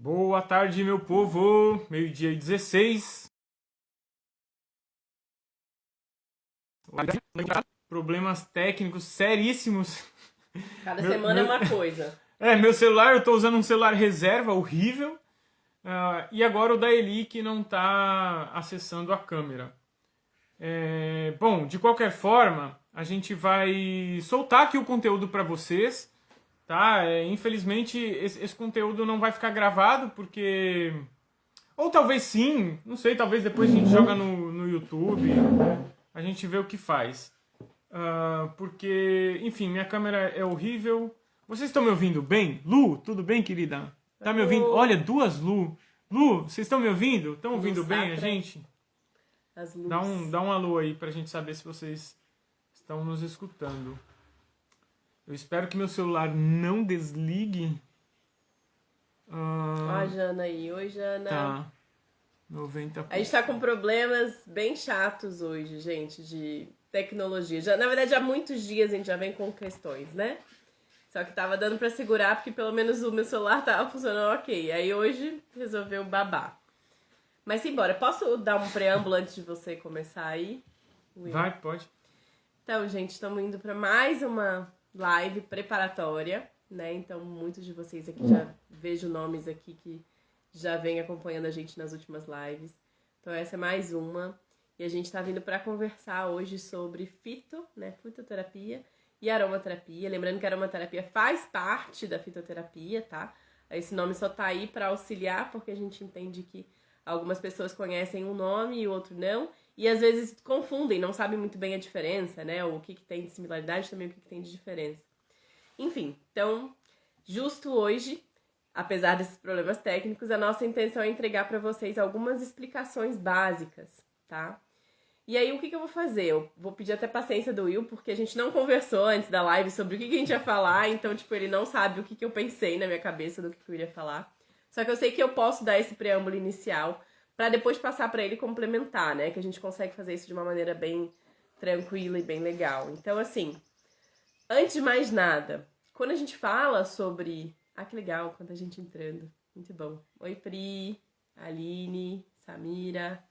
Boa tarde, meu povo. Meio-dia e 16. Problemas técnicos seríssimos. Cada semana é uma coisa. Meu celular, eu tô usando um celular reserva horrível. E agora o da Eli que não tá acessando a câmera. Bom, de qualquer forma, a gente vai soltar aqui o conteúdo para vocês. Tá? Infelizmente, esse conteúdo não vai ficar gravado, porque... Ou talvez sim, não sei, talvez depois a gente joga no YouTube, a gente vê o que faz. Porque, enfim, minha câmera é horrível. Vocês estão me ouvindo bem? Lu, tudo bem, querida? Tá me ouvindo? Olha, duas Lu. Lu, vocês estão me ouvindo? Estão ouvindo bem a gente? As luzes. Dá um alô aí pra gente saber se vocês estão nos escutando. Eu espero que meu celular não desligue. Ó a Jana aí. Oi, Jana. Tá. 90%. A gente tá com problemas bem chatos hoje, gente, de tecnologia. Já, na verdade, há muitos dias a gente já vem com questões, né? Só que tava dando pra segurar, porque pelo menos o meu celular tava funcionando ok. Aí hoje resolveu babar. Mas simbora, posso dar um preâmbulo antes de você começar aí? Will? Vai, pode. Então, gente, estamos indo para mais uma live preparatória, né? Então, muitos de vocês aqui já vejo nomes aqui que já vêm acompanhando a gente nas últimas lives. Então, essa é mais uma. E a gente está vindo para conversar hoje sobre fitoterapia e aromaterapia. Lembrando que a aromaterapia faz parte da fitoterapia, tá? Esse nome só tá aí para auxiliar, porque a gente entende que algumas pessoas conhecem um nome e o outro não. E às vezes confundem, não sabem muito bem a diferença, né? O que tem de similaridade também, o que tem de diferença. Enfim, então, justo hoje, apesar desses problemas técnicos, a nossa intenção é entregar para vocês algumas explicações básicas, tá? E aí, o que eu vou fazer? Eu vou pedir até paciência do Will, porque a gente não conversou antes da live sobre o que a gente ia falar, então, ele não sabe o que eu pensei na minha cabeça do que eu iria falar. Só que eu sei que eu posso dar esse preâmbulo inicial para depois passar para ele complementar, né? Que a gente consegue fazer isso de uma maneira bem tranquila e bem legal. Então, assim, antes de mais nada, quando a gente fala sobre... Ah, que legal, quanta gente entrando. Muito bom. Oi, Pri, Aline, Samira.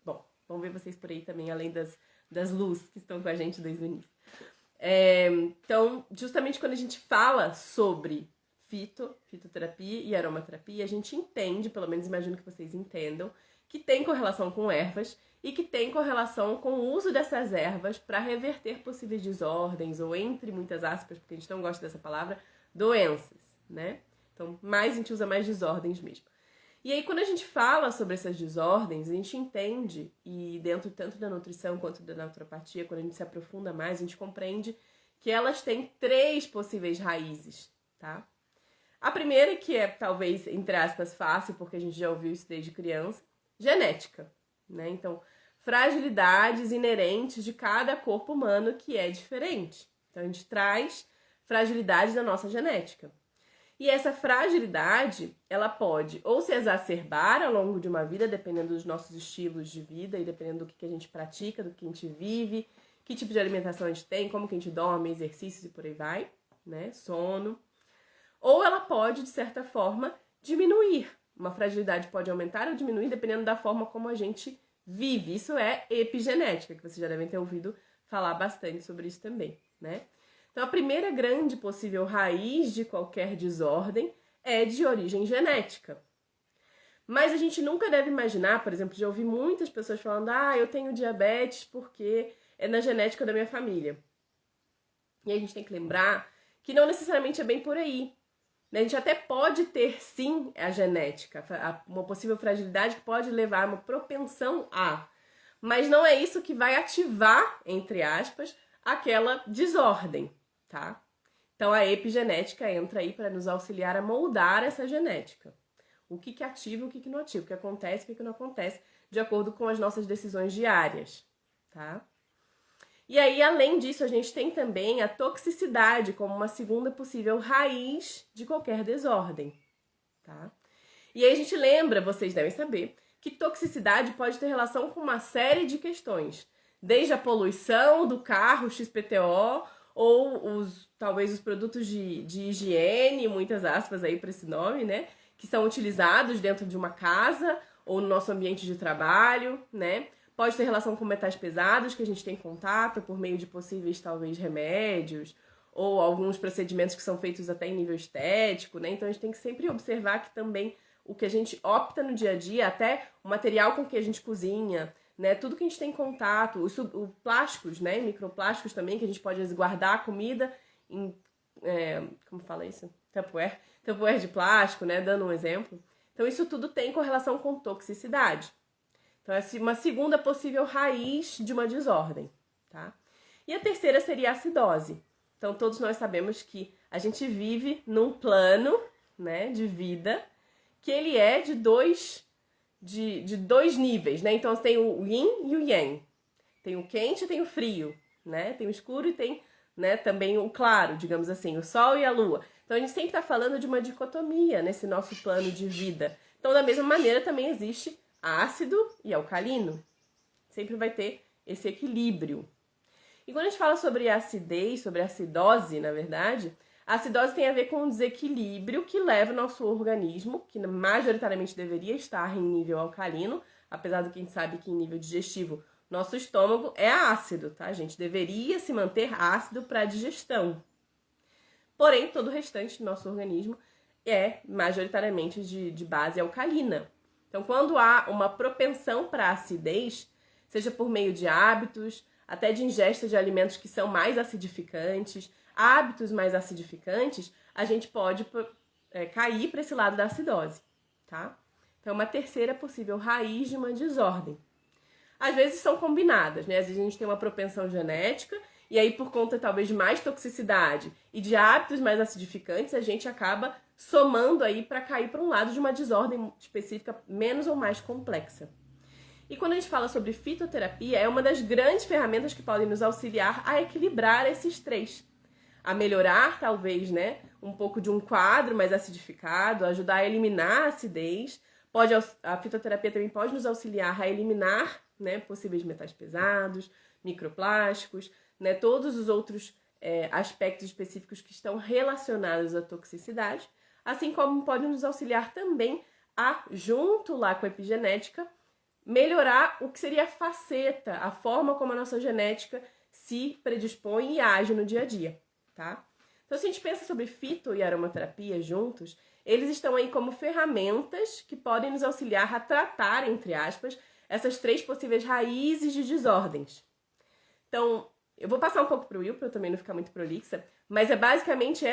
Bom, vamos ver vocês por aí também, além das luzes que estão com a gente desde o início. Então, justamente quando a gente fala sobre fitoterapia e aromaterapia, a gente entende, pelo menos imagino que vocês entendam, que tem correlação com ervas e que tem correlação com o uso dessas ervas para reverter possíveis desordens, ou entre muitas aspas, porque a gente não gosta dessa palavra, doenças, né? Então, a gente usa mais desordens mesmo. E aí, quando a gente fala sobre essas desordens, a gente entende, e dentro tanto da nutrição quanto da naturopatia, quando a gente se aprofunda mais, a gente compreende que elas têm 3 possíveis raízes, tá? A primeira, que é talvez, entre aspas, fácil, porque a gente já ouviu isso desde criança, genética, né? Então, fragilidades inerentes de cada corpo humano que é diferente. Então, a gente traz fragilidades da nossa genética. E essa fragilidade, ela pode ou se exacerbar ao longo de uma vida, dependendo dos nossos estilos de vida e dependendo do que a gente pratica, do que a gente vive, que tipo de alimentação a gente tem, como que a gente dorme, exercícios e por aí vai, né? Sono. Ou ela pode, de certa forma, diminuir. Uma fragilidade pode aumentar ou diminuir dependendo da forma como a gente vive. Isso é epigenética, que vocês já devem ter ouvido falar bastante sobre isso também, né? Então, a primeira grande possível raiz de qualquer desordem é de origem genética. Mas a gente nunca deve imaginar, por exemplo, já ouvi muitas pessoas falando: eu tenho diabetes porque é na genética da minha família. E a gente tem que lembrar que não necessariamente é bem por aí. A gente até pode ter, sim, a genética, uma possível fragilidade que pode levar a uma propensão a. Mas não é isso que vai ativar, entre aspas, aquela desordem, tá? Então, a epigenética entra aí para nos auxiliar a moldar essa genética. O que ativa e o que não ativa, o que acontece e o que não acontece, de acordo com as nossas decisões diárias, tá? E aí, além disso, a gente tem também a toxicidade como uma segunda possível raiz de qualquer desordem, tá? E aí a gente lembra, vocês devem saber, que toxicidade pode ter relação com uma série de questões. Desde a poluição do carro XPTO, ou talvez os produtos de higiene, muitas aspas aí para esse nome, né? Que são utilizados dentro de uma casa ou no nosso ambiente de trabalho, né? Pode ter relação com metais pesados que a gente tem contato por meio de possíveis, talvez, remédios ou alguns procedimentos que são feitos até em nível estético, né? Então a gente tem que sempre observar que também o que a gente opta no dia a dia, até o material com que a gente cozinha, né? Tudo que a gente tem contato, os plásticos, né? Microplásticos também, que a gente pode guardar a comida em, como fala isso? Tupperware de plástico, né? Dando um exemplo. Então isso tudo tem correlação com toxicidade. Então é uma segunda possível raiz de uma desordem, tá? E a terceira seria a acidose. Então todos nós sabemos que a gente vive num plano, né, de vida que ele é de dois níveis, né? Então tem o yin e o yang. Tem o quente e tem o frio, né? Tem o escuro e tem, né, também o claro, digamos assim, o sol e a lua. Então a gente sempre está falando de uma dicotomia nesse nosso plano de vida. Então da mesma maneira também existe ácido e alcalino. Sempre vai ter esse equilíbrio. E quando a gente fala sobre acidez, sobre acidose, na verdade, a acidose tem a ver com um desequilíbrio que leva o nosso organismo, que majoritariamente deveria estar em nível alcalino, apesar do que a gente sabe que em nível digestivo nosso estômago é ácido, tá? A gente deveria se manter ácido para a digestão. Porém, todo o restante do nosso organismo é majoritariamente de base alcalina. Então, quando há uma propensão para acidez, seja por meio de hábitos, até de ingesta de alimentos que são mais acidificantes, hábitos mais acidificantes, a gente pode cair para esse lado da acidose, tá? Então, uma terceira possível raiz de uma desordem. Às vezes são combinadas, né? Às vezes a gente tem uma propensão genética e aí por conta talvez de mais toxicidade e de hábitos mais acidificantes, a gente acaba somando aí para cair para um lado de uma desordem específica menos ou mais complexa. E quando a gente fala sobre fitoterapia, é uma das grandes ferramentas que podem nos auxiliar a equilibrar esses três. A melhorar, talvez, né, um pouco de um quadro mais acidificado, ajudar a eliminar a acidez. A fitoterapia também pode nos auxiliar a eliminar, né, possíveis metais pesados, microplásticos, né, todos os outros aspectos específicos que estão relacionados à toxicidade, assim como pode nos auxiliar também a, junto lá com a epigenética, melhorar o que seria a faceta, a forma como a nossa genética se predispõe e age no dia a dia, tá? Então, se a gente pensa sobre fito e aromaterapia juntos, eles estão aí como ferramentas que podem nos auxiliar a tratar, entre aspas, essas três possíveis raízes de desordens. Então, eu vou passar um pouco para o Will, para eu também não ficar muito prolixa, mas é basicamente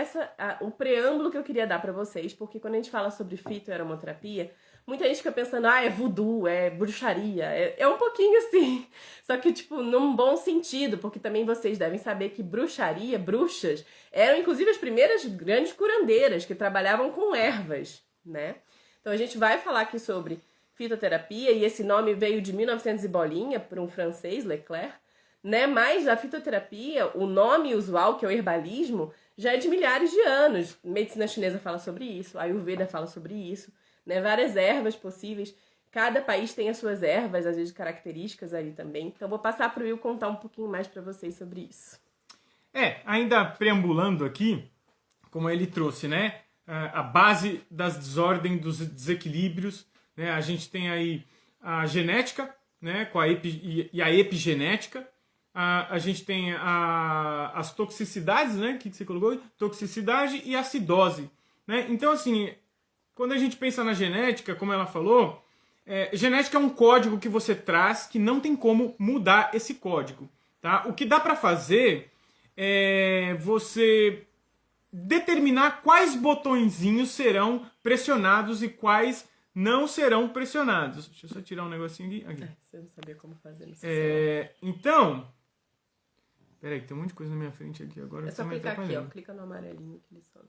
o preâmbulo que eu queria dar para vocês, porque quando a gente fala sobre fito e aromaterapia, muita gente fica pensando, é voodoo, é bruxaria, é um pouquinho assim, só que, tipo, num bom sentido, porque também vocês devem saber que bruxaria, bruxas, eram inclusive as primeiras grandes curandeiras que trabalhavam com ervas, né? Então a gente vai falar aqui sobre fitoterapia, e esse nome veio de 1900 e bolinha, por um francês, Leclerc, né? Mas a fitoterapia, o nome usual, que é o herbalismo, já é de milhares de anos. Medicina chinesa fala sobre isso, a Ayurveda fala sobre isso, né? Várias ervas possíveis. Cada país tem as suas ervas, às vezes características ali também. Então vou passar para o Will contar um pouquinho mais para vocês sobre isso. Ainda preambulando aqui, como ele trouxe, né? A base das desordens, dos desequilíbrios, né? A gente tem aí a genética, né? Com a epigenética. A gente tem as toxicidades, né? Que você colocou? Toxicidade e acidose, né? Então, assim, quando a gente pensa na genética, como ela falou, genética é um código que você traz que não tem como mudar esse código, tá? O que dá para fazer é você determinar quais botõezinhos serão pressionados e quais não serão pressionados. Deixa eu só tirar um negocinho aqui. Você não sabia como fazer. Então... Peraí, tem um monte de coisa na minha frente aqui agora. É só clicar aqui, ó. Clica no amarelinho que ele sobe.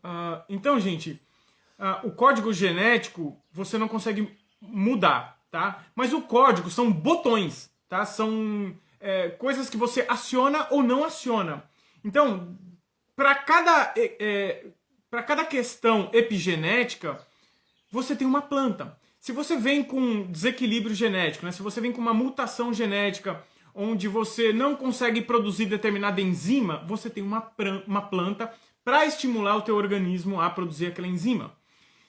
Então, gente, o código genético você não consegue mudar, tá? Mas o código são botões, tá? São coisas que você aciona ou não aciona. Então, para cada questão epigenética, você tem uma planta. Se você vem com desequilíbrio genético, né? Se você vem com uma mutação genética onde você não consegue produzir determinada enzima, você tem uma planta para estimular o teu organismo a produzir aquela enzima.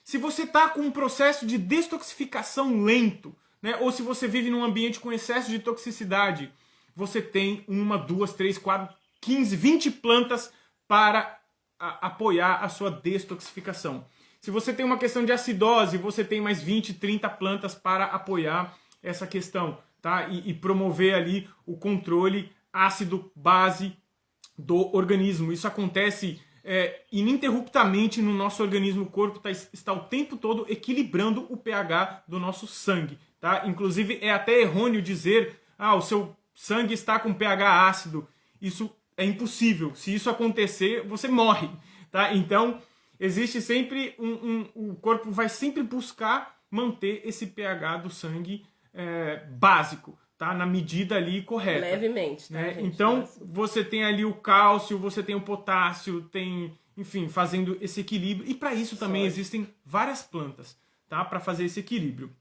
Se você está com um processo de detoxificação lento, né, ou se você vive num ambiente com excesso de toxicidade, você tem 1, 2, 3, 4, 15, 20 plantas para apoiar a sua detoxificação. Se você tem uma questão de acidose, você tem mais 20, 30 plantas para apoiar essa questão, tá? E promover ali o controle ácido-base do organismo. Isso acontece ininterruptamente no nosso organismo. O corpo está o tempo todo equilibrando o pH do nosso sangue, tá? Inclusive é até errôneo dizer o seu sangue está com pH ácido. Isso é impossível. Se isso acontecer, você morre, tá? Então existe sempre o corpo vai sempre buscar manter esse pH do sangue básico, tá? Na medida ali correta. Levemente, tá, né? gente? Então, você tem ali o cálcio, você tem o potássio, tem, enfim, fazendo esse equilíbrio. E para isso também existem várias plantas, tá? Para fazer esse equilíbrio.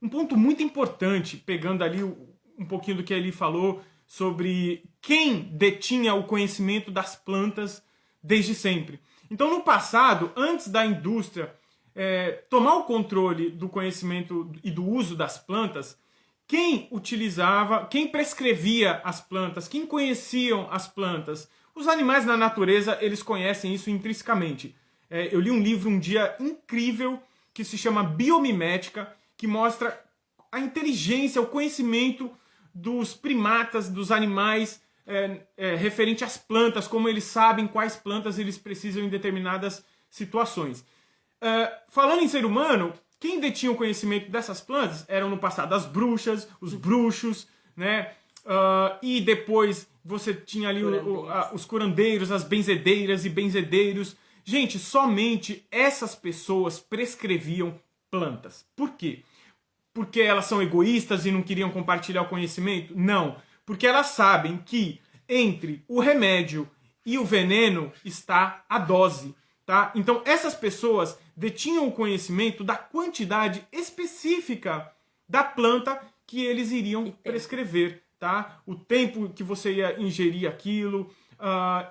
Um ponto muito importante, pegando ali um pouquinho do que ele falou sobre quem detinha o conhecimento das plantas desde sempre. Então, no passado, antes da indústria tomar o controle do conhecimento e do uso das plantas, quem utilizava, quem prescrevia as plantas, quem conheciam as plantas? Os animais na natureza, eles conhecem isso intrinsecamente. Eu li um livro um dia incrível que se chama Biomimética, que mostra a inteligência, o conhecimento dos primatas, dos animais, referente às plantas, como eles sabem quais plantas eles precisam em determinadas situações. Falando em ser humano, quem detinha o conhecimento dessas plantas eram no passado as bruxas, os bruxos, né? E depois você tinha ali os curandeiros, as benzedeiras e benzedeiros. Gente, somente essas pessoas prescreviam plantas. Por quê? Porque elas são egoístas e não queriam compartilhar o conhecimento? Não. Porque elas sabem que entre o remédio e o veneno está a dose. Tá? Então, essas pessoas detinham o conhecimento da quantidade específica da planta que eles iriam prescrever. Tá? O tempo que você ia ingerir aquilo,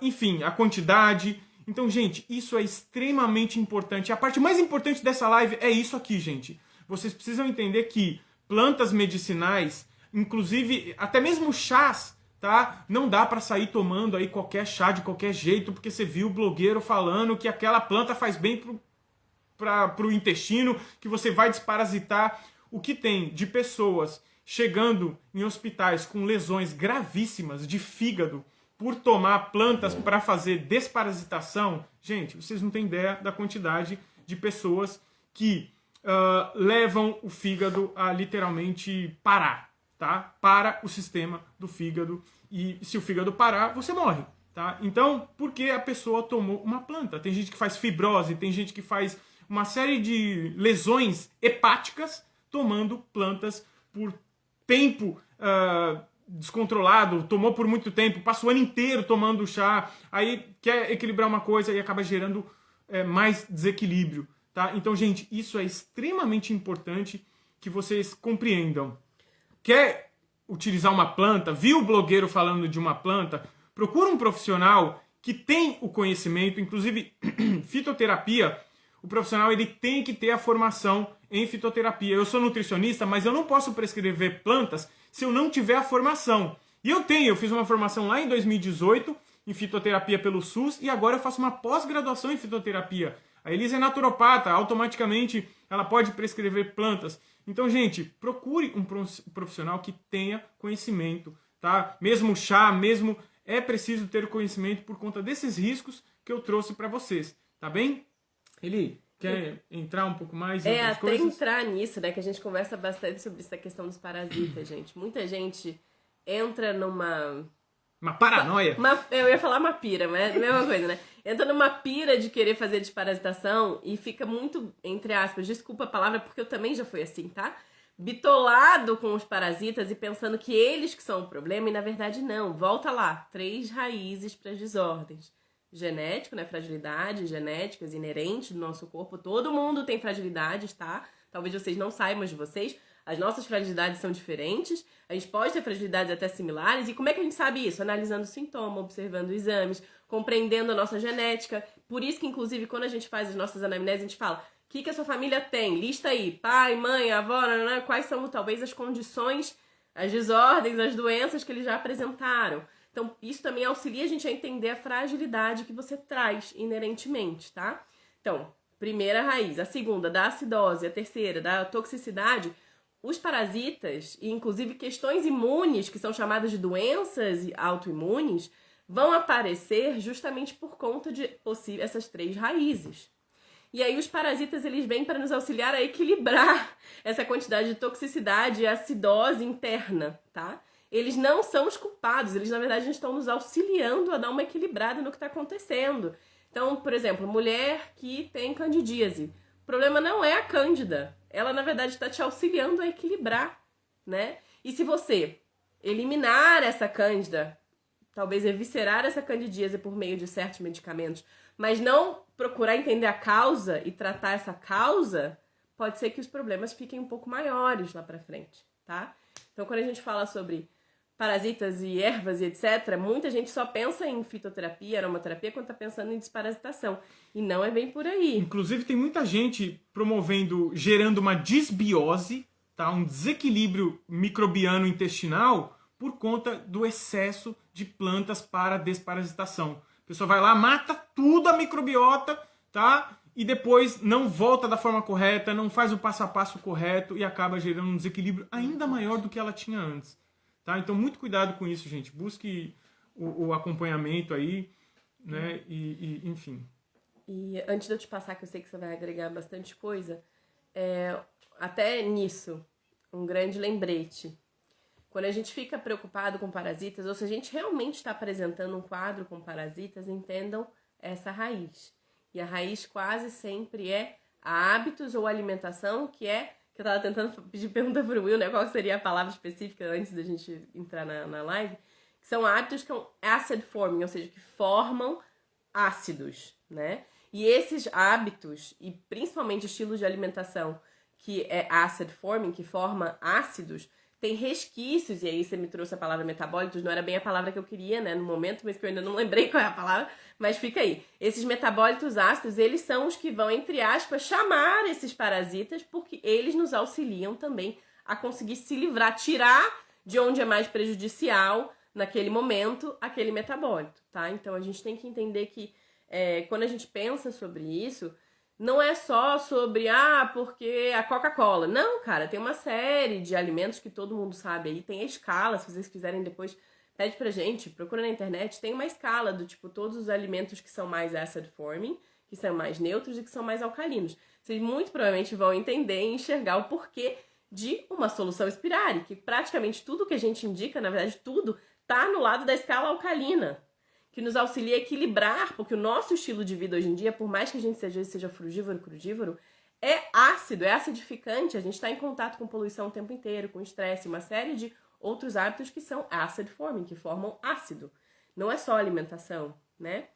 enfim, a quantidade. Então, gente, isso é extremamente importante. A parte mais importante dessa live é isso aqui, gente. Vocês precisam entender que plantas medicinais, inclusive até mesmo chás, tá? Não dá para sair tomando aí qualquer chá de qualquer jeito, porque você viu o blogueiro falando que aquela planta faz bem pro intestino, que você vai desparasitar. O que tem de pessoas chegando em hospitais com lesões gravíssimas de fígado por tomar plantas para fazer desparasitação, gente, vocês não têm ideia da quantidade de pessoas que levam o fígado a literalmente parar, tá? Para o sistema do fígado, e se o fígado parar, você morre, tá? Então, porque a pessoa tomou uma planta? Tem gente que faz fibrose, tem gente que faz uma série de lesões hepáticas tomando plantas por tempo descontrolado, tomou por muito tempo, passa o ano inteiro tomando chá, aí quer equilibrar uma coisa e acaba gerando mais desequilíbrio. Tá? Então, gente, isso é extremamente importante que vocês compreendam. Quer utilizar uma planta? Viu o blogueiro falando de uma planta? Procura um profissional que tem o conhecimento, inclusive fitoterapia. O profissional ele tem que ter a formação em fitoterapia. Eu sou nutricionista, mas eu não posso prescrever plantas se eu não tiver a formação. E eu fiz uma formação lá em 2018 em fitoterapia pelo SUS e agora eu faço uma pós-graduação em fitoterapia. A Elisa é naturopata, automaticamente ela pode prescrever plantas. Então, gente, procure um profissional que tenha conhecimento, tá? Mesmo chá, mesmo é preciso ter conhecimento por conta desses riscos que eu trouxe para vocês, tá bem? Eli, quer entrar um pouco mais em outras coisas? Até entrar nisso, né, que a gente conversa bastante sobre essa questão dos parasitas, gente. Muita gente entra numa... Uma paranoia? Eu ia falar uma pira, mas é a mesma coisa, né? Entra numa pira de querer fazer desparasitação e fica muito, entre aspas, desculpa a palavra, porque eu também já fui assim, tá? Bitolado com os parasitas e pensando que eles que são o problema e na verdade não. Volta lá, 3 raízes para as desordens. Genético, né? Fragilidades genéticas inerentes do nosso corpo. Todo mundo tem fragilidades, tá? Talvez vocês não saibam de vocês. As nossas fragilidades são diferentes, a gente pode ter fragilidades até similares, e como é que a gente sabe isso? Analisando o sintoma, observando exames, compreendendo a nossa genética. Por isso que, inclusive, quando a gente faz as nossas anamneses, a gente fala, o que a sua família tem? Lista aí, pai, mãe, avó, quais são talvez as condições, as desordens, as doenças que eles já apresentaram. Então, isso também auxilia a gente a entender a fragilidade que você traz inerentemente, tá? Então, primeira raiz. A segunda, da acidose. A terceira, da toxicidade. Os parasitas, e inclusive questões imunes, que são chamadas de doenças autoimunes, vão aparecer justamente por conta de essas 3 raízes. E aí os parasitas, eles vêm para nos auxiliar a equilibrar essa quantidade de toxicidade e acidose interna, tá? Eles não são os culpados, eles na verdade estão nos auxiliando a dar uma equilibrada no que está acontecendo. Então, por exemplo, mulher que tem candidíase. O problema não é a cândida, ela na verdade está te auxiliando a equilibrar, né? E se você eliminar essa cândida, talvez eviscerar essa candidíase por meio de certos medicamentos, mas não procurar entender a causa e tratar essa causa, pode ser que os problemas fiquem um pouco maiores lá pra frente, tá? Então, quando a gente fala sobre parasitas e ervas e etc., muita gente só pensa em fitoterapia, aromaterapia, quando tá pensando em desparasitação. E não é bem por aí. Inclusive, tem muita gente promovendo, gerando uma disbiose, tá? Um desequilíbrio microbiano intestinal por conta do excesso de plantas para desparasitação. A pessoa vai lá, mata tudo a microbiota, tá? E depois não volta da forma correta, não faz o passo a passo correto e acaba gerando um desequilíbrio ainda maior do que ela tinha antes. Tá? Então, muito cuidado com isso, gente. Busque o acompanhamento aí, né? Enfim. E antes de eu te passar, que eu sei que você vai agregar bastante coisa, até nisso, um grande lembrete. Quando a gente fica preocupado com parasitas, ou se a gente realmente está apresentando um quadro com parasitas, entendam essa raiz. E a raiz quase sempre é hábitos ou alimentação, que eu tava tentando pedir pergunta pro Will, né? Qual seria a palavra específica antes da gente entrar na live? Que são hábitos que são acid forming, ou seja, que formam ácidos, né? E esses hábitos, e principalmente estilos de alimentação que é acid forming, que forma ácidos, tem resquícios, e aí você me trouxe a palavra metabólitos, não era bem a palavra que eu queria, né, no momento, mas que eu ainda não lembrei qual é a palavra, mas fica aí. Esses metabólitos ácidos, eles são os que vão, entre aspas, chamar esses parasitas, porque eles nos auxiliam também a conseguir se livrar, tirar de onde é mais prejudicial, naquele momento, aquele metabólito, tá? Então, a gente tem que entender que, quando a gente pensa sobre isso, não é só sobre, porque a Coca-Cola. Não, cara, tem uma série de alimentos que todo mundo sabe aí. Tem a escala, se vocês quiserem depois, pede pra gente, procura na internet. Tem uma escala do tipo, todos os alimentos que são mais acid forming, que são mais neutros e que são mais alcalinos. Vocês muito provavelmente vão entender e enxergar o porquê de uma solução Spirari, que praticamente tudo que a gente indica, na verdade tudo, tá no lado da escala alcalina, que nos auxilia a equilibrar, porque o nosso estilo de vida hoje em dia, por mais que a gente seja frugívoro, crudívoro, é ácido, é acidificante, a gente está em contato com poluição o tempo inteiro, com estresse, uma série de outros hábitos que são acid forming, que formam ácido. Não é só alimentação, né?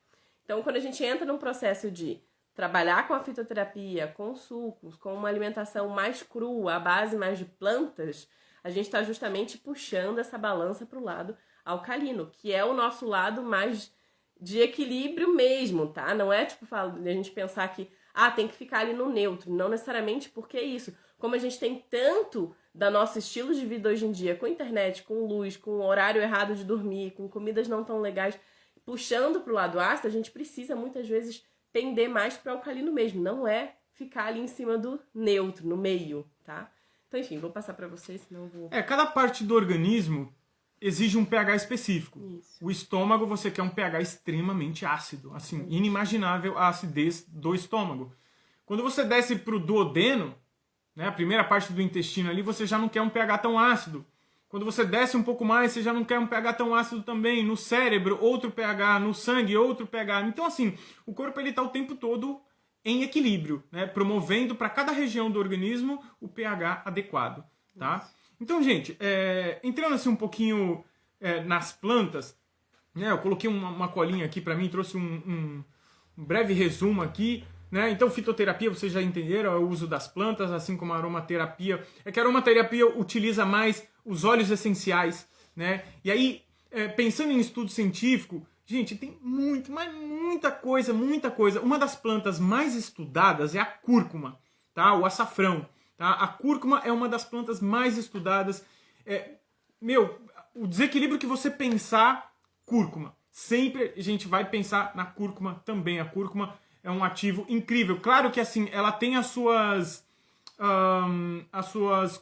Então, quando a gente entra num processo de trabalhar com a fitoterapia, com sucos, com uma alimentação mais crua, à base mais de plantas, a gente está justamente puxando essa balança para o lado alcalino, que é o nosso lado mais de equilíbrio mesmo, tá? Não é tipo a gente pensar que tem que ficar ali no neutro, não necessariamente porque é isso. Como a gente tem tanto da nosso estilo de vida hoje em dia, com internet, com luz, com horário errado de dormir, com comidas não tão legais, puxando pro lado ácido, a gente precisa muitas vezes tender mais pro alcalino mesmo, não é ficar ali em cima do neutro, no meio, tá? Então, enfim, vou passar para vocês, senão eu vou... Cada parte do organismo exige um pH específico. Isso. O estômago, você quer um pH extremamente ácido. Assim, inimaginável a acidez do estômago. Quando você desce para o duodeno, né, a primeira parte do intestino ali, você já não quer um pH tão ácido. Quando você desce um pouco mais, você já não quer um pH tão ácido também. No cérebro, outro pH. No sangue, outro pH. Então, assim, o corpo está o tempo todo em equilíbrio, né, promovendo para cada região do organismo o pH adequado. Tá? Então, gente, entrando assim um pouquinho nas plantas, né, eu coloquei uma colinha aqui para mim, trouxe um breve resumo aqui. né? Então, fitoterapia, vocês já entenderam, é o uso das plantas, assim como a aromaterapia. É que a aromaterapia utiliza mais os óleos essenciais, né? E aí, pensando em estudo científico, gente, tem muita coisa. Uma das plantas mais estudadas é a cúrcuma, tá? O açafrão, tá? A cúrcuma é uma das plantas mais estudadas. O desequilíbrio que você pensar, cúrcuma. Sempre a gente vai pensar na cúrcuma também. A cúrcuma é um ativo incrível. Claro que assim, ela tem as suas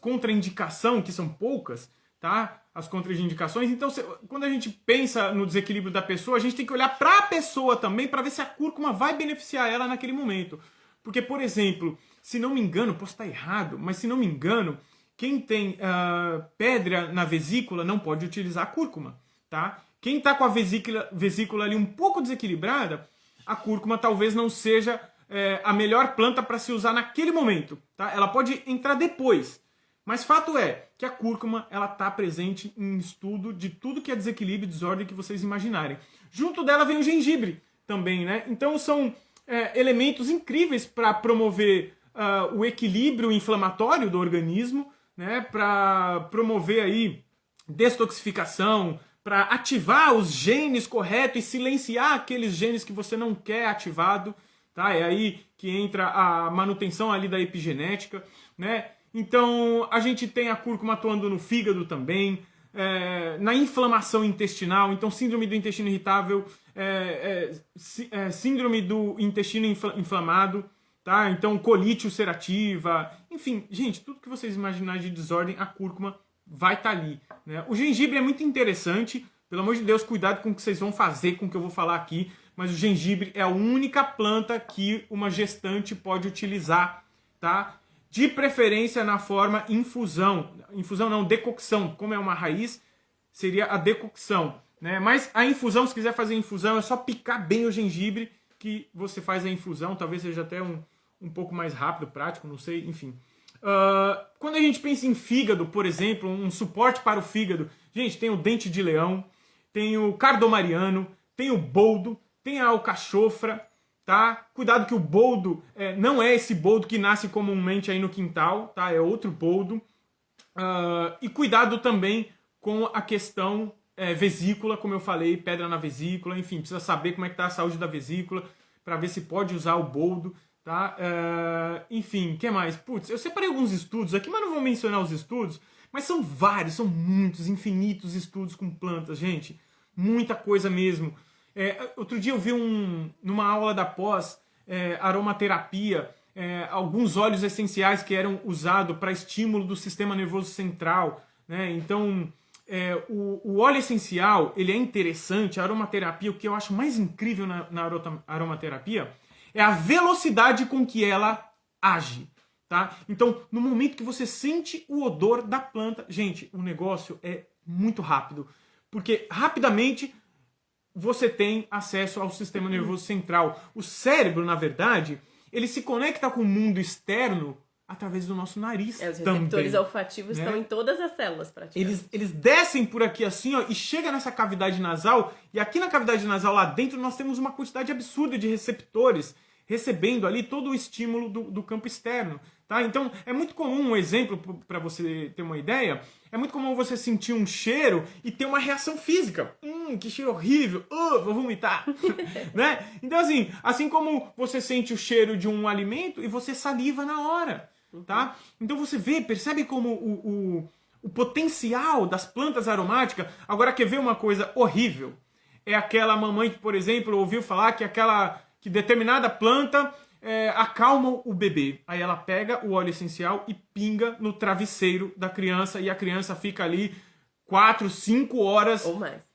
contraindicações, que são poucas, tá? As contraindicações. Então, quando a gente pensa no desequilíbrio da pessoa, a gente tem que olhar para a pessoa também para ver se a cúrcuma vai beneficiar ela naquele momento. Porque, por exemplo, se não me engano, posso estar errado, mas se não me engano, quem tem pedra na vesícula não pode utilizar a cúrcuma, tá? Quem está com a vesícula ali um pouco desequilibrada, a cúrcuma talvez não seja a melhor planta para se usar naquele momento, tá? Ela pode entrar depois, mas fato é que a cúrcuma ela está presente em estudo de tudo que é desequilíbrio e desordem que vocês imaginarem. Junto dela vem o gengibre também, né? Então são elementos incríveis para promover o equilíbrio inflamatório do organismo, né? Para promover aí detoxificação, para ativar os genes corretos e silenciar aqueles genes que você não quer ativado, tá? É aí que entra a manutenção ali da epigenética, né? Então, a gente tem a cúrcuma atuando no fígado também, na inflamação intestinal, então síndrome do intestino irritável, síndrome do intestino inflamado, tá? Então, colite ulcerativa, enfim, gente, tudo que vocês imaginarem de desordem, a cúrcuma vai estar ali, né? O gengibre é muito interessante, pelo amor de Deus, cuidado com o que vocês vão fazer com o que eu vou falar aqui, mas o gengibre é a única planta que uma gestante pode utilizar, tá? De preferência na forma infusão. Infusão não, decocção. Como é uma raiz, seria a decocção, né? Mas a infusão, se quiser fazer infusão, é só picar bem o gengibre que você faz a infusão. Talvez seja até um pouco mais rápido, prático, não sei, enfim. Quando a gente pensa em fígado, por exemplo, um suporte para o fígado, gente, tem o dente de leão, tem o cardomariano, tem o boldo, tem a alcachofra, tá? Cuidado que o boldo não é esse boldo que nasce comumente aí no quintal, tá? É outro boldo. E cuidado também com a questão vesícula, como eu falei, pedra na vesícula, enfim, precisa saber como é que tá a saúde da vesícula para ver se pode usar o boldo, tá? Enfim, o que mais? Putz, eu separei alguns estudos aqui, mas não vou mencionar os estudos, mas são vários, são muitos, infinitos estudos com plantas, gente. Muita coisa mesmo. Outro dia eu vi numa aula da pós, aromaterapia, alguns óleos essenciais que eram usados para estímulo do sistema nervoso central, né? Então, o óleo essencial, ele é interessante, a aromaterapia, o que eu acho mais incrível na aromaterapia é a velocidade com que ela age, tá? Então, no momento que você sente o odor da planta, gente, o negócio é muito rápido, porque rapidamente você tem acesso ao sistema nervoso central. O cérebro, na verdade, ele se conecta com o mundo externo através do nosso nariz. Os receptores olfativos estão em todas as células, praticamente. Eles descem por aqui assim, ó, e chega nessa cavidade nasal, e aqui na cavidade nasal, lá dentro, nós temos uma quantidade absurda de receptores recebendo ali todo o estímulo do campo externo, tá? Então, é muito comum, um exemplo para você ter uma ideia, é muito comum você sentir um cheiro e ter uma reação física. Que cheiro horrível, vou vomitar, né? Então, assim como você sente o cheiro de um alimento e você saliva na hora, tá? Então, você percebe como o potencial das plantas aromáticas. Agora, quer ver uma coisa horrível? É aquela mamãe que, por exemplo, ouviu falar que determinada planta acalma o bebê. Aí ela pega o óleo essencial e pinga no travesseiro da criança e a criança fica ali 4, 5 horas ou mais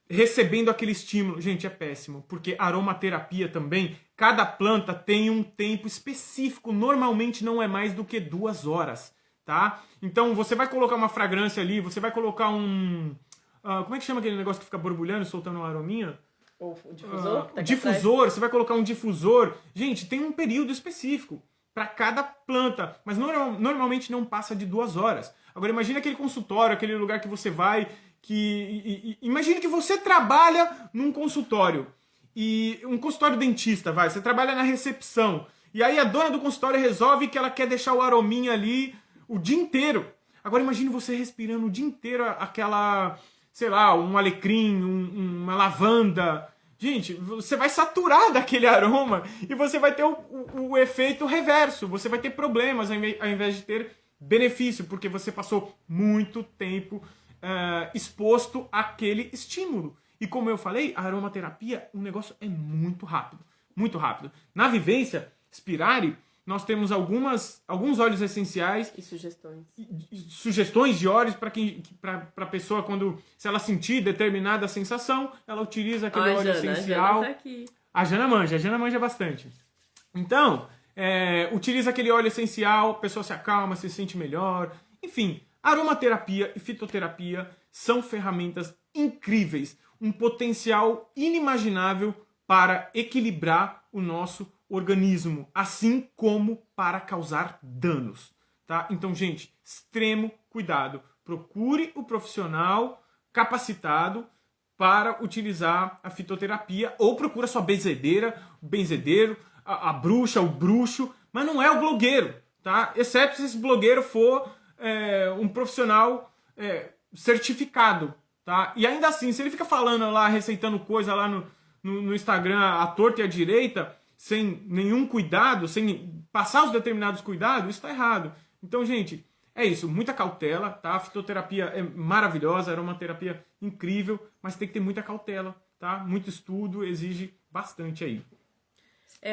recebendo aquele estímulo. Gente, é péssimo, porque aromaterapia também, cada planta tem um tempo específico, normalmente não é mais do que 2 horas, tá? Então você vai colocar uma fragrância ali, você vai colocar como é que chama aquele negócio que fica borbulhando, soltando uma arominha? O difusor? Difusor, você vai colocar um difusor. Gente, tem um período específico para cada planta, mas normalmente não passa de 2 horas. Agora imagine aquele consultório, aquele lugar que você vai, imagine que você trabalha num consultório, e um consultório dentista, você trabalha na recepção, E aí a dona do consultório resolve que ela quer deixar o arominha ali o dia inteiro. Agora imagine você respirando o dia inteiro aquela, sei lá, um alecrim, uma lavanda. Gente, você vai saturar daquele aroma e você vai ter o efeito reverso. Você vai ter problemas ao invés de ter benefício, porque você passou muito tempo exposto àquele estímulo. E como eu falei, a aromaterapia, o negócio é muito rápido. Muito rápido. Na vivência Spirari, nós temos alguns óleos essenciais e sugestões. Sugestões de óleos para a pessoa, se ela sentir determinada sensação, ela utiliza aquele óleo essencial. A Jana manja bastante. Então, utiliza aquele óleo essencial, a pessoa se acalma, se sente melhor. Enfim, aromaterapia e fitoterapia são ferramentas incríveis, um potencial inimaginável para equilibrar o nosso organismo, assim como para causar danos, tá? Então, gente, extremo cuidado. Procure o profissional capacitado para utilizar a fitoterapia, ou procura sua benzedeira, o benzedeiro, a bruxa, o bruxo, mas não é o blogueiro, tá? Exceto se esse blogueiro for um profissional certificado, tá? E ainda assim, se ele fica falando lá, receitando coisa lá no Instagram à torta e à direita, sem nenhum cuidado, sem passar os determinados cuidados, isso está errado. Então, gente, é isso, muita cautela, tá? A fitoterapia é maravilhosa, era uma terapia incrível, mas tem que ter muita cautela, tá? Muito estudo, exige bastante aí.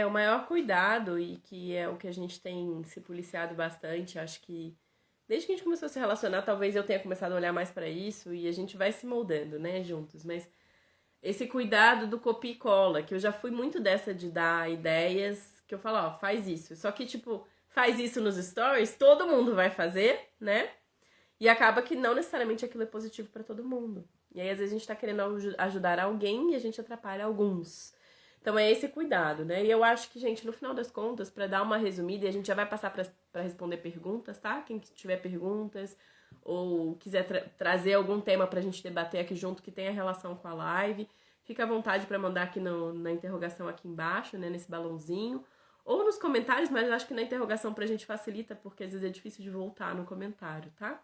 O maior cuidado, e que é o que a gente tem se policiado bastante, acho que desde que a gente começou a se relacionar, talvez eu tenha começado a olhar mais para isso, e a gente vai se moldando, né, juntos, mas esse cuidado do copia e cola, que eu já fui muito dessa de dar ideias, que eu falo, ó, faz isso. Só que, tipo, faz isso nos stories, todo mundo vai fazer, né? E acaba que não necessariamente aquilo é positivo pra todo mundo. E aí, às vezes, a gente tá querendo ajudar alguém e a gente atrapalha alguns. Então, é esse cuidado, né? E eu acho que, gente, no final das contas, pra dar uma resumida, e a gente já vai passar pra responder perguntas, tá? Quem tiver perguntas ou quiser trazer algum tema pra gente debater aqui junto que tenha relação com a live, fica à vontade para mandar aqui na interrogação aqui embaixo, né, nesse balãozinho, ou nos comentários, mas eu acho que na interrogação pra gente facilita, porque às vezes é difícil de voltar no comentário, tá?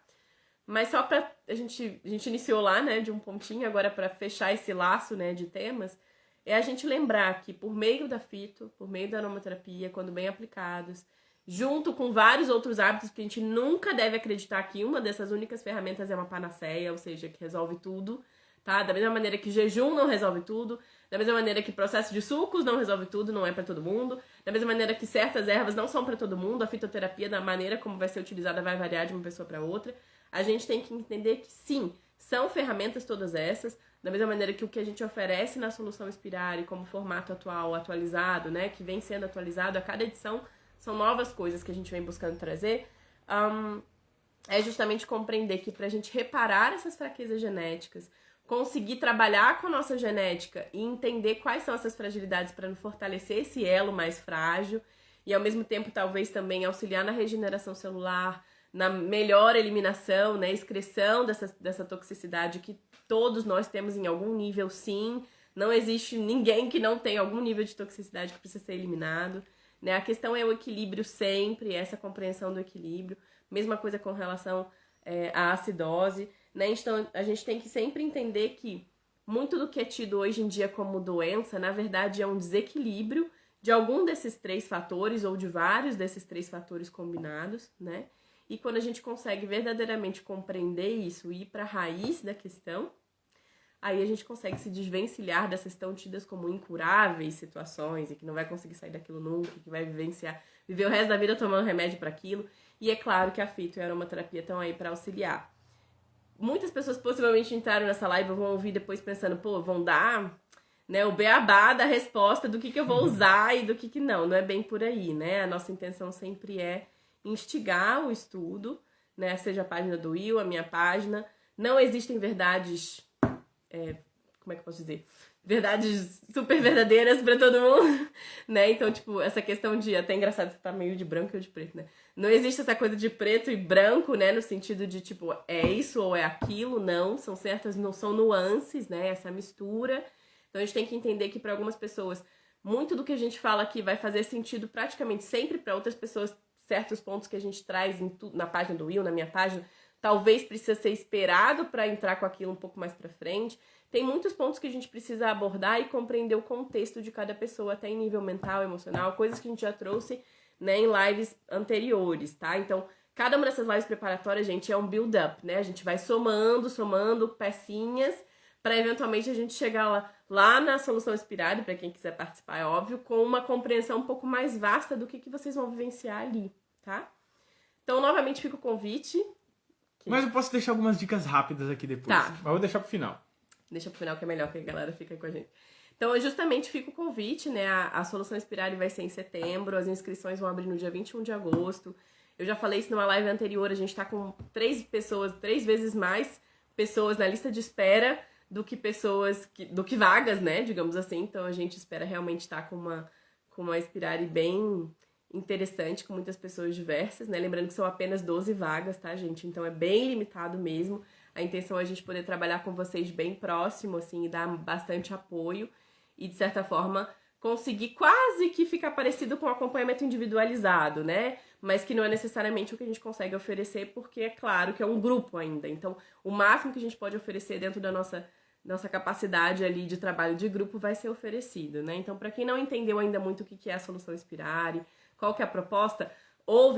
Mas só pra a gente iniciou lá, né, de um pontinho, agora para fechar esse laço, né, de temas, é a gente lembrar que por meio da fito, por meio da aromaterapia, quando bem aplicados, junto com vários outros hábitos, que a gente nunca deve acreditar que uma dessas únicas ferramentas é uma panaceia, ou seja, que resolve tudo, tá? Da mesma maneira que jejum não resolve tudo, da mesma maneira que processo de sucos não resolve tudo, não é pra todo mundo, da mesma maneira que certas ervas não são pra todo mundo, a fitoterapia, da maneira como vai ser utilizada, vai variar de uma pessoa pra outra. A gente tem que entender que sim, são ferramentas todas essas, da mesma maneira que o que a gente oferece na solução Spirari como formato atual, atualizado, né, que vem sendo atualizado a cada edição, são novas coisas que a gente vem buscando trazer, é justamente compreender que pra gente reparar essas fraquezas genéticas, conseguir trabalhar com a nossa genética e entender quais são essas fragilidades para fortalecer esse elo mais frágil e ao mesmo tempo talvez também auxiliar na regeneração celular, na melhor eliminação, né, excreção dessa toxicidade que todos nós temos em algum nível, sim. Não existe ninguém que não tenha algum nível de toxicidade que precisa ser eliminado, né? A questão é o equilíbrio sempre, essa compreensão do equilíbrio. Mesma coisa com relação à acidose, né? Então, a gente tem que sempre entender que muito do que é tido hoje em dia como doença, na verdade, é um desequilíbrio de algum desses três fatores ou de vários desses três fatores combinados, né? E quando a gente consegue verdadeiramente compreender isso e ir para a raiz da questão, aí a gente consegue se desvencilhar dessas tão tidas como incuráveis situações e que não vai conseguir sair daquilo nunca, que vai viver o resto da vida tomando remédio para aquilo. E é claro que a fito e a aromaterapia estão aí para auxiliar. Muitas pessoas possivelmente entraram nessa live e vão ouvir depois pensando, pô, vão dar, né, o beabá da resposta do que eu vou usar e do que não. Não é bem por aí, né? A nossa intenção sempre é instigar o estudo, né? Seja a página do Will, a minha página. Não existem verdades, como é que eu posso dizer? Verdades super verdadeiras pra todo mundo, né? Então, tipo, essa questão de... Até engraçado, tá meio de branco ou de preto, né? Não existe essa coisa de preto e branco, né? No sentido de, tipo, é isso ou é aquilo, não. São certas, não são nuances, né? Essa mistura. Então, a gente tem que entender que para algumas pessoas muito do que a gente fala aqui vai fazer sentido praticamente sempre para outras pessoas. Certos pontos que a gente traz na página do Will, na minha página, talvez precisa ser esperado para entrar com aquilo um pouco mais para frente. Tem muitos pontos que a gente precisa abordar e compreender o contexto de cada pessoa, até em nível mental, emocional, coisas que a gente já trouxe, né, em lives anteriores, tá? Então, cada uma dessas lives preparatórias, gente, é um build-up, né? A gente vai somando pecinhas para eventualmente a gente chegar lá na solução inspirada, para quem quiser participar, é óbvio, com uma compreensão um pouco mais vasta do que vocês vão vivenciar ali, tá? Então, novamente, fica o convite. Mas eu posso deixar algumas dicas rápidas aqui depois. Tá. Mas eu vou deixar pro final. Deixa pro final que é melhor, que a galera fica com a gente. Então, justamente fica o convite, né? A Solução Inspirare vai ser em setembro, as inscrições vão abrir no dia 21 de agosto. Eu já falei isso numa live anterior, a gente tá com 3 vezes mais pessoas na lista de espera do que vagas, né? Digamos assim. Então, a gente espera realmente estar com uma Inspirare bem interessante, com muitas pessoas diversas, né? Lembrando que são apenas 12 vagas, tá, gente? Então, é bem limitado mesmo. A intenção é a gente poder trabalhar com vocês bem próximo, assim, e dar bastante apoio e, de certa forma, conseguir quase que ficar parecido com um acompanhamento individualizado, né? Mas que não é necessariamente o que a gente consegue oferecer, porque é claro que é um grupo ainda. Então, o máximo que a gente pode oferecer dentro da nossa capacidade ali de trabalho de grupo vai ser oferecido, né? Então, para quem não entendeu ainda muito o que é a Solução Inspirare, qual que é a proposta,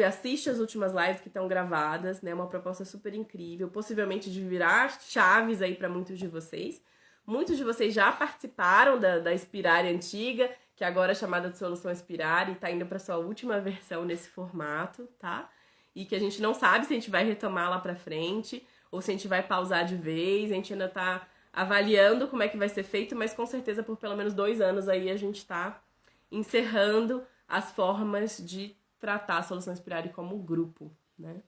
assiste as últimas lives que estão gravadas, né? Uma proposta super incrível, possivelmente de virar chaves aí para muitos de vocês. Muitos de vocês já participaram da Inspirare antiga, que agora é chamada de Solução Inspirare, e tá indo para sua última versão nesse formato, tá? E que a gente não sabe se a gente vai retomar lá para frente, ou se a gente vai pausar de vez, a gente ainda tá avaliando como é que vai ser feito, mas com certeza por pelo menos 2 anos aí a gente tá encerrando as formas de tratar a Solução Inspirare como grupo, né?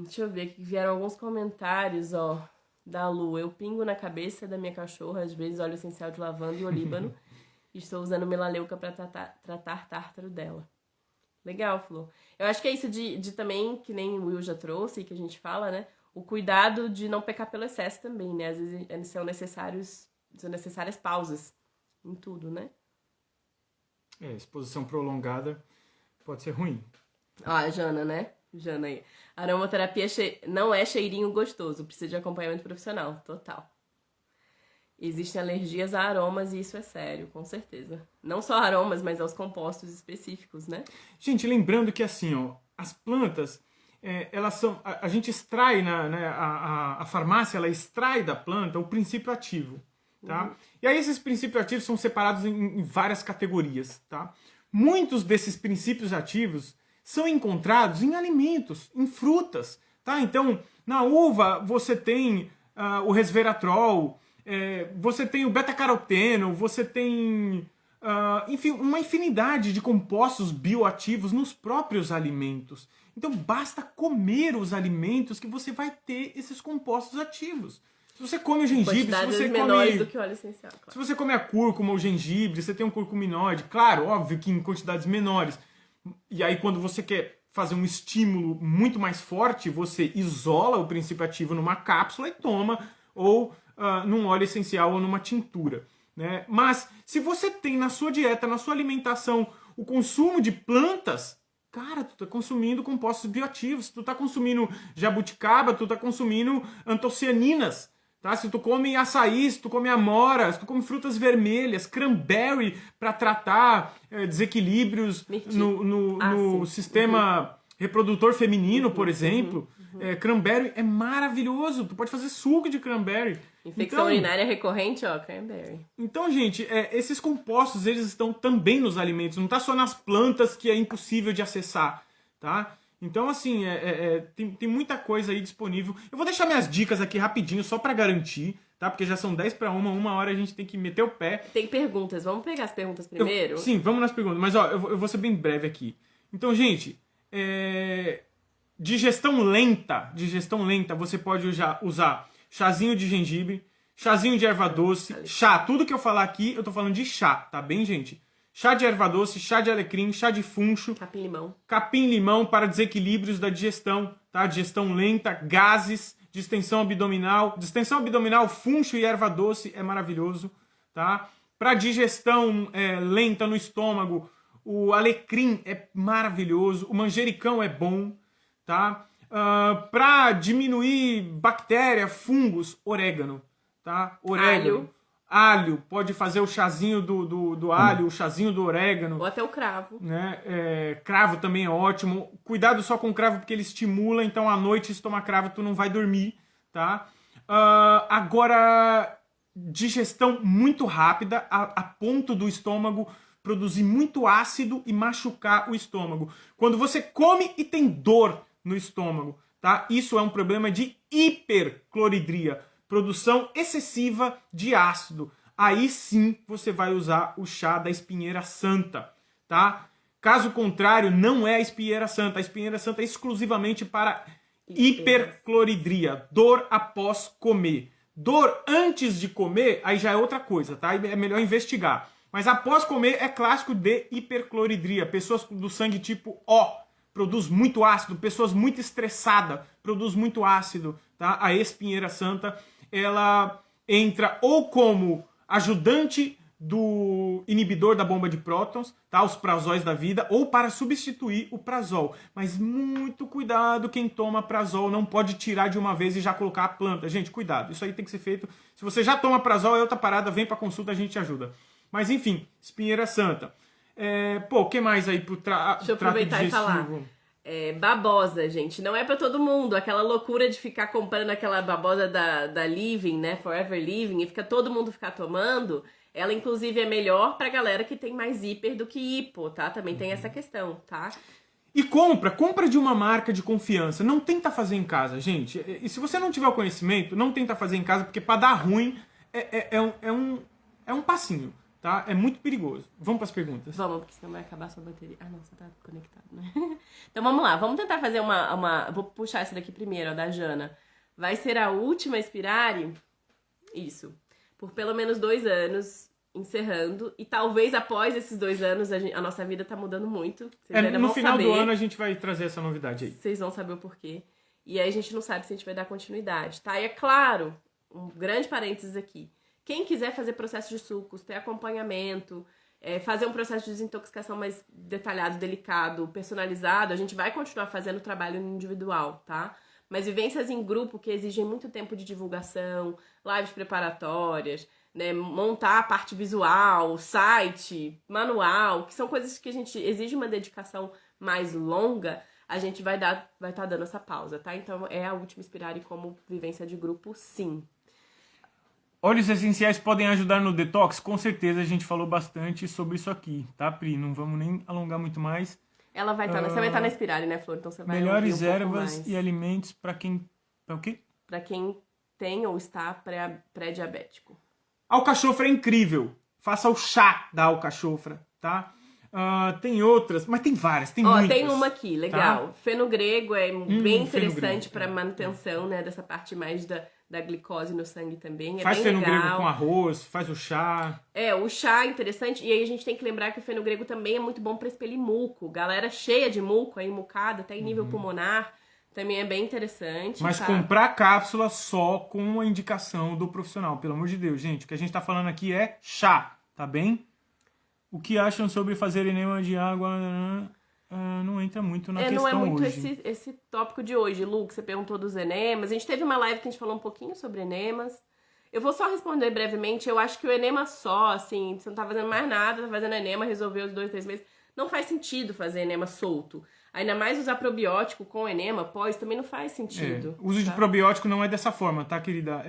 Deixa eu ver aqui, vieram alguns comentários, ó, da Lu. Eu pingo na cabeça da minha cachorra, às vezes óleo essencial de lavanda e olíbano. Estou usando melaleuca para tratar tártaro dela. Legal, Flor. Eu acho que é isso de também, que nem o Will já trouxe, que a gente fala, né? O cuidado de não pecar pelo excesso também, né? Às vezes são necessárias pausas em tudo, né? Exposição prolongada pode ser ruim. A Jana, né? Jana aí. Aromaterapia não é cheirinho gostoso, precisa de acompanhamento profissional, total. Existem alergias a aromas e isso é sério, com certeza. Não só aromas, mas aos compostos específicos, né? Gente, lembrando que assim, ó, as plantas, elas são... A gente extrai, a farmácia, ela extrai da planta o princípio ativo, tá? Uhum. E aí esses princípios ativos são separados em várias categorias, tá? Muitos desses princípios ativos são encontrados em alimentos, em frutas, tá? Então, na uva você tem o resveratrol, você tem o beta-caroteno, você tem, enfim, uma infinidade de compostos bioativos nos próprios alimentos. Então, basta comer os alimentos que você vai ter esses compostos ativos. Se você come o gengibre, se você menores do que óleo essencial, claro. Se você come a cúrcuma ou gengibre, você tem um curcuminoide, claro, óbvio que em quantidades menores. E aí quando você quer fazer um estímulo muito mais forte, você isola o princípio ativo numa cápsula e toma, ou num óleo essencial ou numa tintura, né? Mas se você tem na sua dieta, na sua alimentação, o consumo de plantas, cara, tu tá consumindo compostos bioativos, tu tá consumindo jabuticaba, tu tá consumindo antocianinas. Tá? Se tu come açaí, se tu come amora, se tu come frutas vermelhas, cranberry para tratar desequilíbrios no sistema reprodutor feminino, por exemplo. Cranberry é maravilhoso, tu pode fazer suco de cranberry. Infecção urinária recorrente, ó, cranberry. Então, gente, esses compostos, eles estão também nos alimentos, não tá só nas plantas que é impossível de acessar, tá? Então, assim, tem muita coisa aí disponível. Eu vou deixar minhas dicas aqui rapidinho, só pra garantir, tá? Porque já são 10 para 1 hora a gente tem que meter o pé. Tem perguntas, vamos pegar as perguntas primeiro? Sim, vamos nas perguntas. Mas, ó, eu vou ser bem breve aqui. Então, gente, digestão lenta, você pode usar chazinho de gengibre, chazinho de erva doce, chá. Tudo que eu falar aqui, eu tô falando de chá, tá bem, gente? Chá de erva doce, chá de alecrim, chá de funcho. Capim-limão para desequilíbrios da digestão, tá? Digestão lenta, gases, distensão abdominal. Distensão abdominal, funcho e erva doce é maravilhoso, tá? Para digestão lenta no estômago, o alecrim é maravilhoso, o manjericão é bom, tá? Para diminuir bactéria, fungos, orégano, tá? Orégano. Alho, pode fazer o chazinho do alho, o chazinho do orégano. Ou até o cravo. Né? Cravo também é ótimo. Cuidado só com o cravo porque ele estimula, então à noite se tomar cravo tu não vai dormir, tá? Agora, digestão muito rápida, a ponto do estômago produzir muito ácido e machucar o estômago. Quando você come e tem dor no estômago, tá? Isso é um problema de hipercloridria, produção excessiva de ácido. Aí sim você vai usar o chá da espinheira santa, tá? Caso contrário, não é a espinheira santa. A espinheira santa é exclusivamente para hipercloridria, dor após comer. Dor antes de comer, aí já é outra coisa, tá? É melhor investigar. Mas após comer é clássico de hipercloridria. Pessoas do sangue tipo O produz muito ácido. Pessoas muito estressadas produz muito ácido, tá? A espinheira santa, ela entra ou como ajudante do inibidor da bomba de prótons, tá? Os prazóis da vida, ou para substituir o prazol. Mas muito cuidado, quem toma prazol não pode tirar de uma vez e já colocar a planta. Gente, cuidado, isso aí tem que ser feito. Se você já toma prazol, é outra parada, vem pra consulta, a gente te ajuda. Mas enfim, espinheira santa. O que mais aí pro Deixa eu aproveitar e falar. Babosa, gente, não é pra todo mundo. Aquela loucura de ficar comprando aquela babosa da Living, né? Forever Living, e todo mundo ficar tomando. Ela, inclusive, é melhor pra galera que tem mais hiper do que hipo, tá? Também tem essa questão, tá? E compra de uma marca de confiança. Não tenta fazer em casa, gente. E se você não tiver o conhecimento, não tenta fazer em casa, porque pra dar ruim é um passinho, tá? É muito perigoso. Vamos pras perguntas. Vamos, porque senão vai acabar a sua bateria. Ah, não, você tá conectado, né? Então vamos lá, vamos tentar fazer uma... Vou puxar essa daqui primeiro, ó, da Jana. Vai ser a última Inspirare? Isso. Por pelo menos 2 anos, encerrando. E talvez após esses 2 anos, a nossa vida tá mudando muito. Vocês ainda no vão final saber. do ano a gente vai trazer essa novidade aí. Vocês vão saber o porquê. E aí a gente não sabe se a gente vai dar continuidade, tá? E é claro, um grande parênteses aqui. Quem quiser fazer processo de sucos, ter acompanhamento, fazer um processo de desintoxicação mais detalhado, delicado, personalizado, a gente vai continuar fazendo trabalho individual, tá? Mas vivências em grupo que exigem muito tempo de divulgação, lives preparatórias, né, montar a parte visual, site, manual, que são coisas que a gente exige uma dedicação mais longa, a gente vai estar dando essa pausa, tá? Então é a última Inspirare como vivência de grupo, sim. Óleos essenciais podem ajudar no detox? Com certeza, a gente falou bastante sobre isso aqui, tá, Pri? Não vamos nem alongar muito mais. Ela vai estar, você vai estar na Inspirare, né, Flor? Então você vai melhores ouvir ervas e alimentos para quem... Para o quê? Para quem tem ou está pré-diabético. Alcachofra é incrível. Faça o chá da alcachofra, tá? Tem outras, mas tem várias, tem muitas. Tem uma aqui, legal. Tá? Fenogrego é bem interessante para manutenção, né, dessa parte mais da glicose no sangue também. Faz bem fenogrego legal. com arroz, faz o chá. O chá é interessante. E aí a gente tem que lembrar que o fenogrego também é muito bom para expelir muco. Galera cheia de muco, aí mucada, até em nível pulmonar, também é bem interessante. Mas tá? comprar cápsula só com a indicação do profissional, pelo amor de Deus, gente. O que a gente tá falando aqui é chá, tá bem? O que acham sobre fazer enema de água? Não entra muito na questão hoje. Não é muito esse tópico de hoje, Lu, que você perguntou dos enemas. A gente teve uma live que a gente falou um pouquinho sobre enemas. Eu vou só responder brevemente. Eu acho que o enema só, assim, você não tá fazendo mais nada, tá fazendo enema, resolveu os 2, 3 meses. Não faz sentido fazer enema solto. Ainda mais usar probiótico com enema pós também não faz sentido. O uso de probiótico não é dessa forma, tá, querida?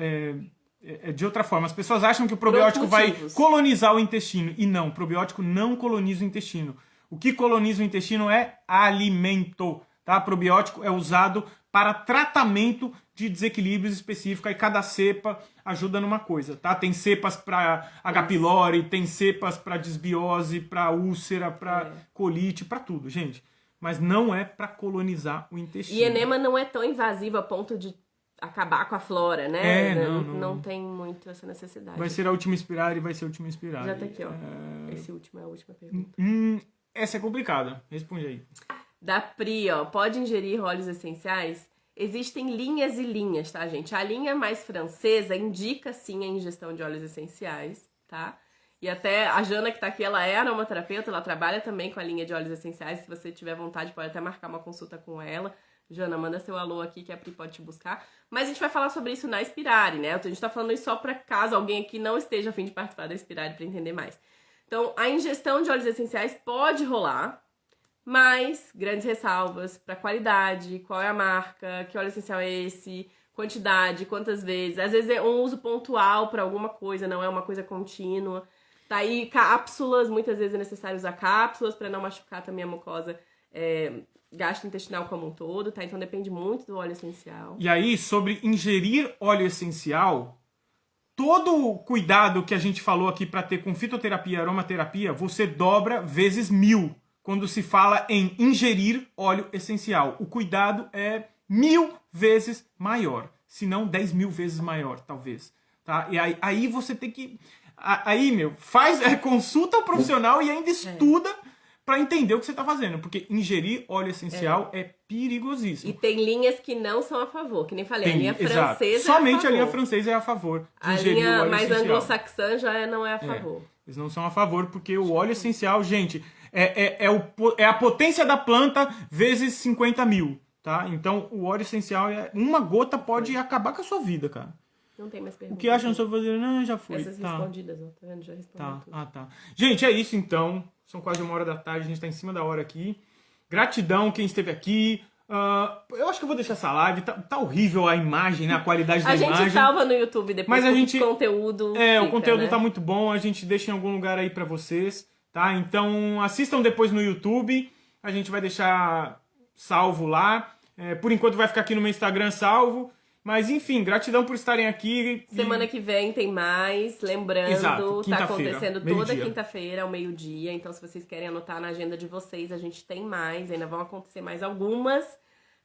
É de outra forma. As pessoas acham que o probiótico vai colonizar o intestino. E não, o probiótico não coloniza o intestino. O que coloniza o intestino é alimento, tá? Probiótico é usado para tratamento de desequilíbrios específicos. E cada cepa ajuda numa coisa, tá? Tem cepas para H. pylori, tem cepas para desbiose, para úlcera, para colite, para tudo, gente. Mas não é para colonizar o intestino. E enema não é tão invasivo a ponto de acabar com a flora, né? Não tem muito essa necessidade. Vai ser a última Inspirare, vai ser a última Inspirare. Já tá aqui, ó. Esse último é a última pergunta. Essa é complicada. Responde aí. Da Pri, ó. Pode ingerir óleos essenciais? Existem linhas e linhas, tá, gente? A linha mais francesa indica, sim, a ingestão de óleos essenciais, tá? E até a Jana, que tá aqui, ela é aromaterapeuta, ela trabalha também com a linha de óleos essenciais. Se você tiver vontade, pode até marcar uma consulta com ela. Jana, manda seu alô aqui que a Pri pode te buscar. Mas a gente vai falar sobre isso na Inspirare, né? A gente tá falando isso só pra caso alguém aqui não esteja a fim de participar da Inspirare pra entender mais. Então, a ingestão de óleos essenciais pode rolar, mas grandes ressalvas pra qualidade, qual é a marca, que óleo essencial é esse, quantidade, quantas vezes. Às vezes é um uso pontual pra alguma coisa, não é uma coisa contínua. Tá aí cápsulas, muitas vezes é necessário usar cápsulas pra não machucar também a mucosa gastrointestinal como um todo, tá? Então depende muito do óleo essencial. E aí, sobre ingerir óleo essencial, todo o cuidado que a gente falou aqui para ter com fitoterapia e aromaterapia, você dobra vezes 1000 quando se fala em ingerir óleo essencial. O cuidado é 1000 vezes maior, se não 10.000 vezes maior, talvez. Tá? E aí você tem que... Aí, consulta o profissional e ainda estuda para entender o que você está fazendo, porque ingerir óleo essencial é perigosíssimo. E tem linhas que não são a favor, que nem falei, a linha exato. francesa Somente é a a linha favor. francesa é a favor de A ingerir o linha óleo mais essencial. anglo-saxã já não é a favor. Eles não são a favor, porque o óleo essencial, gente, é a potência da planta vezes 50.000, tá? Então, o óleo essencial, uma gota pode acabar com a sua vida, cara. Não tem mais perguntas. O que acham sobre fazer? Não, já foi. Essas respondidas, ó, tá vendo? Já respondi tudo. Tá. Gente, é isso então. São quase 1h da tarde, a gente tá em cima da hora aqui. Gratidão quem esteve aqui. Eu acho que eu vou deixar essa live. Tá horrível a imagem, né? A qualidade da imagem. A gente salva no YouTube depois, mas a gente, o conteúdo o conteúdo né? tá muito bom. A gente deixa em algum lugar aí pra vocês, tá? Então assistam depois no YouTube. A gente vai deixar salvo lá. Por enquanto vai ficar aqui no meu Instagram salvo. Mas enfim, gratidão por estarem aqui. Semana que vem tem mais. Lembrando, Exato, tá acontecendo toda meio-dia. quinta-feira, ao meio-dia. Então, se vocês querem anotar na agenda de vocês, a gente tem mais. Ainda vão acontecer mais algumas,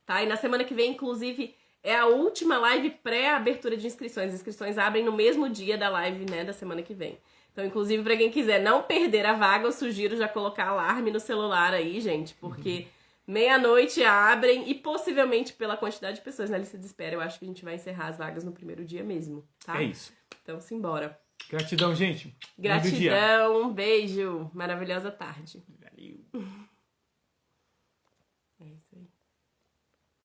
tá? E na semana que vem, inclusive, é a última live pré-abertura de inscrições. As inscrições abrem no mesmo dia da live, né, da semana que vem. Então, inclusive, pra quem quiser não perder a vaga, eu sugiro já colocar alarme no celular aí, gente, porque... Meia-noite abrem e possivelmente pela quantidade de pessoas na lista de espera, eu acho que a gente vai encerrar as vagas no primeiro dia mesmo, tá? É isso. Então, simbora. Gratidão, gente. Gratidão, um beijo. Maravilhosa tarde. Valeu. É isso aí.